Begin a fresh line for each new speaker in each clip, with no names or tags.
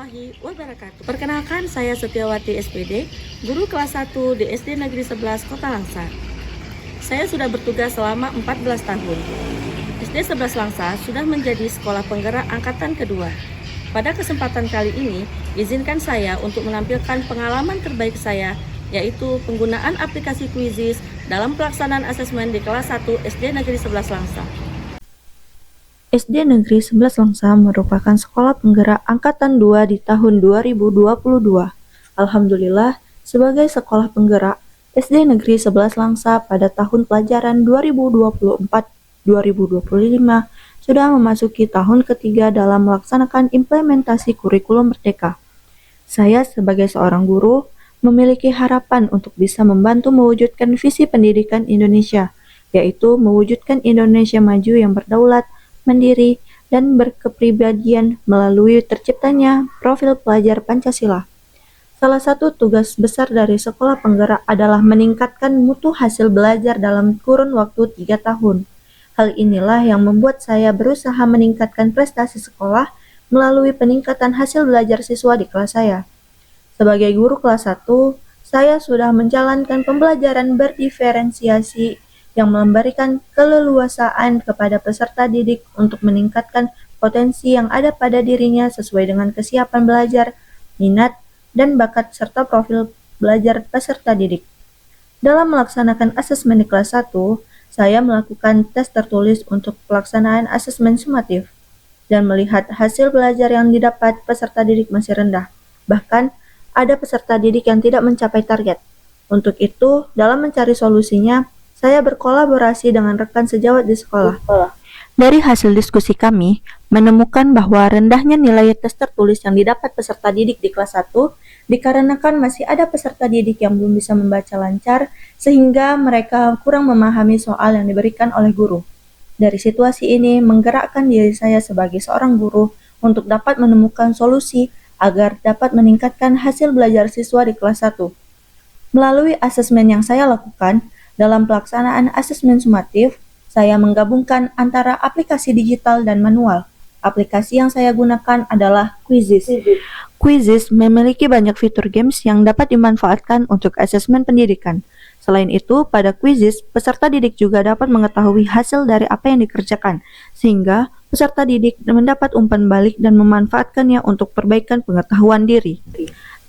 warahmatullahi wabarakatuh. Perkenalkan, saya Setiawati SPD, guru kelas 1 di SD Negeri 11 Kota Langsa. Saya sudah bertugas selama 14 tahun. SD 11 Langsa sudah menjadi sekolah penggerak angkatan kedua. Pada kesempatan kali ini, izinkan saya untuk menampilkan pengalaman terbaik saya, yaitu penggunaan aplikasi Quizizz dalam pelaksanaan asesmen di kelas 1 SD Negeri 11 Langsa. SD Negeri 11 Langsa merupakan sekolah penggerak angkatan 2 di tahun 2022. Alhamdulillah, sebagai sekolah penggerak, SD Negeri 11 Langsa pada tahun pelajaran 2024-2025 sudah memasuki tahun ketiga dalam melaksanakan implementasi kurikulum merdeka. Saya sebagai seorang guru memiliki harapan untuk bisa membantu mewujudkan visi pendidikan Indonesia, yaitu mewujudkan Indonesia maju yang berdaulat, mandiri, dan berkepribadian melalui terciptanya profil pelajar Pancasila. Salah satu tugas besar dari sekolah penggerak adalah meningkatkan mutu hasil belajar dalam kurun waktu 3 tahun. Hal inilah yang membuat saya berusaha meningkatkan prestasi sekolah melalui peningkatan hasil belajar siswa di kelas saya. Sebagai guru kelas 1, saya sudah menjalankan pembelajaran berdiferensiasi yang memberikan keleluasaan kepada peserta didik untuk meningkatkan potensi yang ada pada dirinya sesuai dengan kesiapan belajar, minat, dan bakat serta profil belajar peserta didik. Dalam melaksanakan asesmen di kelas 1, saya melakukan tes tertulis untuk pelaksanaan asesmen sumatif dan melihat hasil belajar yang didapat peserta didik masih rendah. Bahkan, ada peserta didik yang tidak mencapai target. Untuk itu, dalam mencari solusinya, saya berkolaborasi dengan rekan sejawat di sekolah. Dari hasil diskusi kami, menemukan bahwa rendahnya nilai tes tertulis yang didapat peserta didik di kelas 1 dikarenakan masih ada peserta didik yang belum bisa membaca lancar sehingga mereka kurang memahami soal yang diberikan oleh guru. Dari situasi ini, menggerakkan diri saya sebagai seorang guru untuk dapat menemukan solusi agar dapat meningkatkan hasil belajar siswa di kelas 1. Melalui asesmen yang saya lakukan, dalam pelaksanaan asesmen sumatif, saya menggabungkan antara aplikasi digital dan manual. Aplikasi yang saya gunakan adalah Quizizz. Quizizz memiliki banyak fitur games yang dapat dimanfaatkan untuk asesmen pendidikan. Selain itu, pada Quizizz, peserta didik juga dapat mengetahui hasil dari apa yang dikerjakan, sehingga peserta didik mendapat umpan balik dan memanfaatkannya untuk perbaikan pengetahuan diri.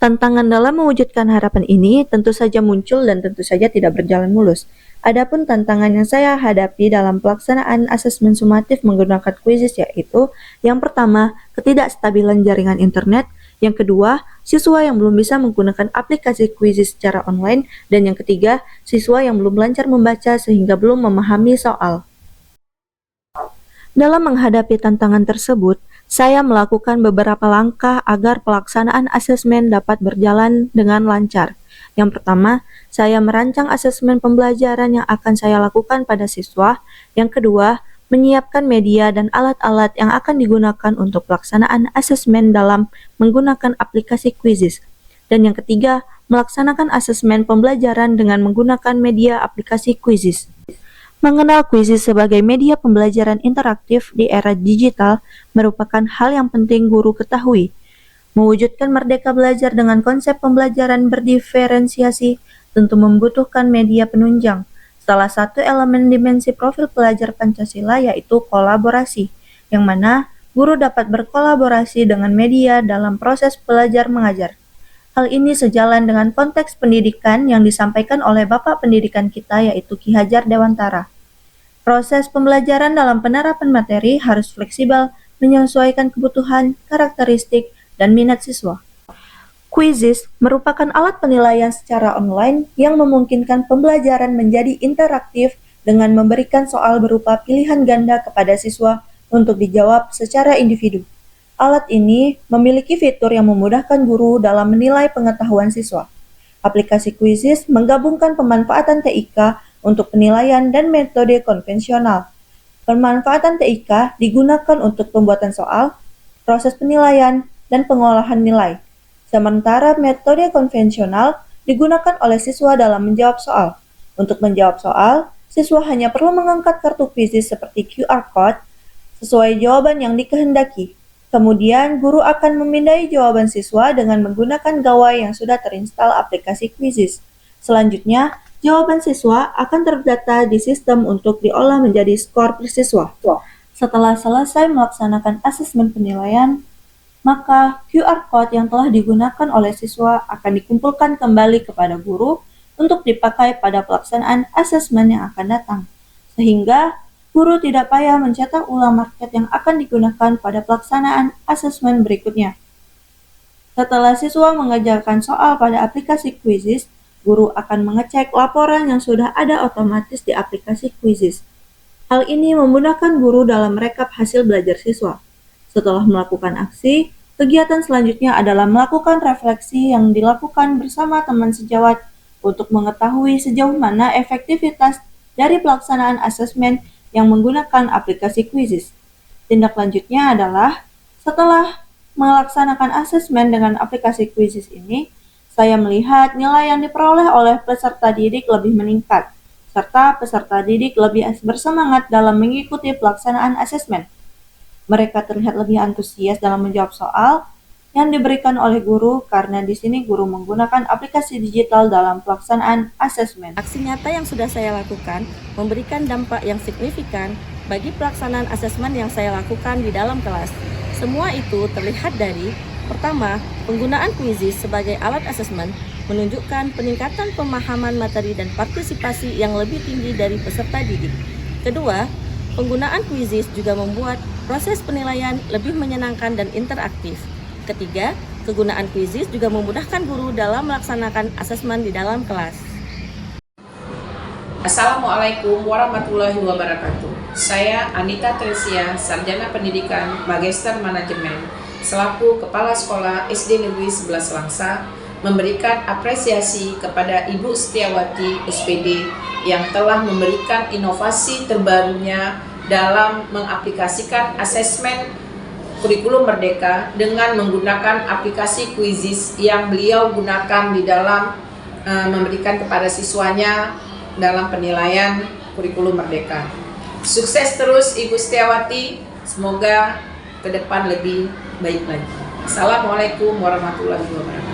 Tantangan dalam mewujudkan harapan ini tentu saja muncul dan tentu saja tidak berjalan mulus. Adapun tantangan yang saya hadapi dalam pelaksanaan asesmen sumatif menggunakan Quizizz yaitu yang pertama, ketidakstabilan jaringan internet, yang kedua, siswa yang belum bisa menggunakan aplikasi Quizizz secara online, dan yang ketiga, siswa yang belum lancar membaca sehingga belum memahami soal. Dalam menghadapi tantangan tersebut, saya melakukan beberapa langkah agar pelaksanaan asesmen dapat berjalan dengan lancar. Yang pertama, saya merancang asesmen pembelajaran yang akan saya lakukan pada siswa. Yang kedua, menyiapkan media dan alat-alat yang akan digunakan untuk pelaksanaan asesmen dalam menggunakan aplikasi Quizizz. Dan yang ketiga, melaksanakan asesmen pembelajaran dengan menggunakan media aplikasi Quizizz. Mengenal Quizizz sebagai media pembelajaran interaktif di era digital merupakan hal yang penting guru ketahui. Mewujudkan merdeka belajar dengan konsep pembelajaran berdiferensiasi tentu membutuhkan media penunjang. Salah satu elemen dimensi profil pelajar Pancasila yaitu kolaborasi, yang mana guru dapat berkolaborasi dengan media dalam proses belajar mengajar. Hal ini sejalan dengan konteks pendidikan yang disampaikan oleh Bapak Pendidikan kita yaitu Ki Hajar Dewantara. Proses pembelajaran dalam penerapan materi harus fleksibel, menyesuaikan kebutuhan, karakteristik, dan minat siswa. Quizizz merupakan alat penilaian secara online yang memungkinkan pembelajaran menjadi interaktif dengan memberikan soal berupa pilihan ganda kepada siswa untuk dijawab secara individu. Alat ini memiliki fitur yang memudahkan guru dalam menilai pengetahuan siswa. Aplikasi Quizizz menggabungkan pemanfaatan TIK untuk penilaian dan metode konvensional. Pemanfaatan TIK digunakan untuk pembuatan soal, proses penilaian, dan pengolahan nilai. Sementara metode konvensional digunakan oleh siswa dalam menjawab soal. Untuk menjawab soal, siswa hanya perlu mengangkat kartu Quizizz seperti QR Code sesuai jawaban yang dikehendaki. Kemudian, guru akan memindai jawaban siswa dengan menggunakan gawai yang sudah terinstal aplikasi Quizizz. Selanjutnya, jawaban siswa akan terdata di sistem untuk diolah menjadi skor per siswa. Setelah selesai melaksanakan asesmen penilaian, maka QR Code yang telah digunakan oleh siswa akan dikumpulkan kembali kepada guru untuk dipakai pada pelaksanaan asesmen yang akan datang. Sehingga guru tidak payah mencetak ulang market yang akan digunakan pada pelaksanaan asesmen berikutnya. Setelah siswa mengerjakan soal pada aplikasi Quizizz, guru akan mengecek laporan yang sudah ada otomatis di aplikasi Quizizz. Hal ini memudahkan guru dalam merekap hasil belajar siswa. Setelah melakukan aksi, kegiatan selanjutnya adalah melakukan refleksi yang dilakukan bersama teman sejawat untuk mengetahui sejauh mana efektivitas dari pelaksanaan asesmen yang menggunakan aplikasi Quizizz. Tindak lanjutnya adalah, setelah melaksanakan asesmen dengan aplikasi Quizizz ini, saya melihat nilai yang diperoleh oleh peserta didik lebih meningkat, serta peserta didik lebih bersemangat dalam mengikuti pelaksanaan asesmen. Mereka terlihat lebih antusias dalam menjawab soal yang diberikan oleh guru karena di sini guru menggunakan aplikasi digital dalam pelaksanaan asesmen.
Aksi nyata yang sudah saya lakukan memberikan dampak yang signifikan bagi pelaksanaan asesmen yang saya lakukan di dalam kelas. Semua itu terlihat dari, pertama, penggunaan Quizizz sebagai alat asesmen menunjukkan peningkatan pemahaman materi dan partisipasi yang lebih tinggi dari peserta didik. Kedua, penggunaan Quizizz juga membuat proses penilaian lebih menyenangkan dan interaktif. Ketiga, kegunaan Quizizz juga memudahkan guru dalam melaksanakan asesmen di dalam kelas.
Assalamualaikum warahmatullahi wabarakatuh. Saya Anita Tresia, Sarjana Pendidikan Magister Manajemen, selaku Kepala Sekolah SD Negeri 11 Langsa, memberikan apresiasi kepada Ibu Setiawati SPD yang telah memberikan inovasi terbarunya dalam mengaplikasikan asesmen kurikulum Merdeka dengan menggunakan aplikasi Quizizz yang beliau gunakan di dalam memberikan kepada siswanya dalam penilaian kurikulum Merdeka. Sukses terus Ibu Setiawati, semoga ke depan lebih baik lagi. Assalamualaikum warahmatullahi wabarakatuh.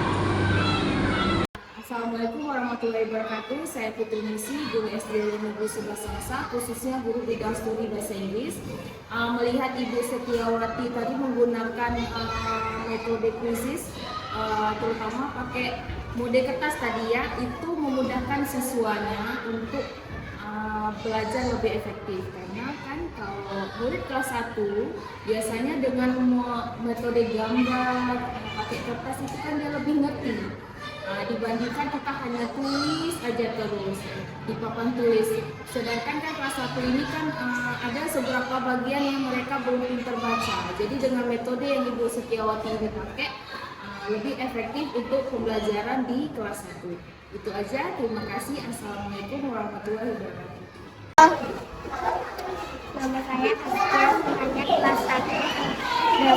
Assalamualaikum warahmatullahi wabarakatuh. Saya Putri Nisi, guru SD Negeri 11 Langsa, khususnya guru bidang studi bahasa Inggris. Melihat Ibu Setiawati tadi menggunakan metode Quizizz, terutama pakai mode kertas tadi ya, itu memudahkan siswanya untuk belajar lebih efektif. Karena kan kalau murid kelas 1 biasanya dengan metode gambar, pakai kertas itu kan dia lebih ngerti. Dibandingkan kita hanya tulis aja terus di papan tulis. Sedangkan kan kelas 1 ini kan ada beberapa bagian yang mereka belum pintar baca. Jadi dengan metode yang Ibu Setiawati ini pakai lebih efektif untuk pembelajaran di kelas 1. Itu aja, terima kasih. Assalamualaikum warahmatullahi wabarakatuh.
Nama saya Askia, hanya kelas 1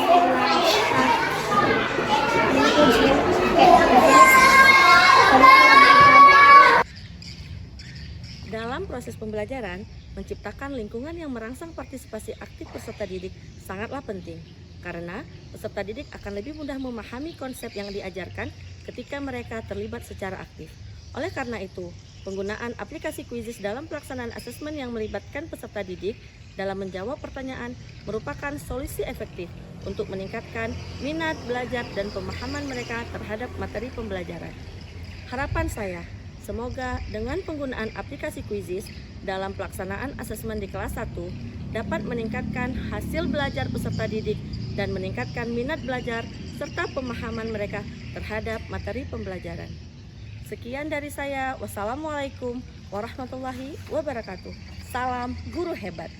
Dalam proses pembelajaran, menciptakan lingkungan yang merangsang partisipasi aktif peserta didik sangatlah penting, karena peserta didik akan lebih mudah memahami konsep yang diajarkan ketika mereka terlibat secara aktif. Oleh karena itu, penggunaan aplikasi Quizizz dalam pelaksanaan asesmen yang melibatkan peserta didik dalam menjawab pertanyaan merupakan solusi efektif untuk meningkatkan minat belajar dan pemahaman mereka terhadap materi pembelajaran. Harapan saya, semoga dengan penggunaan aplikasi Quizizz dalam pelaksanaan asesmen di kelas 1 dapat meningkatkan hasil belajar peserta didik dan meningkatkan minat belajar serta pemahaman mereka terhadap materi pembelajaran. Sekian dari saya. Wassalamualaikum warahmatullahi wabarakatuh. Salam guru hebat.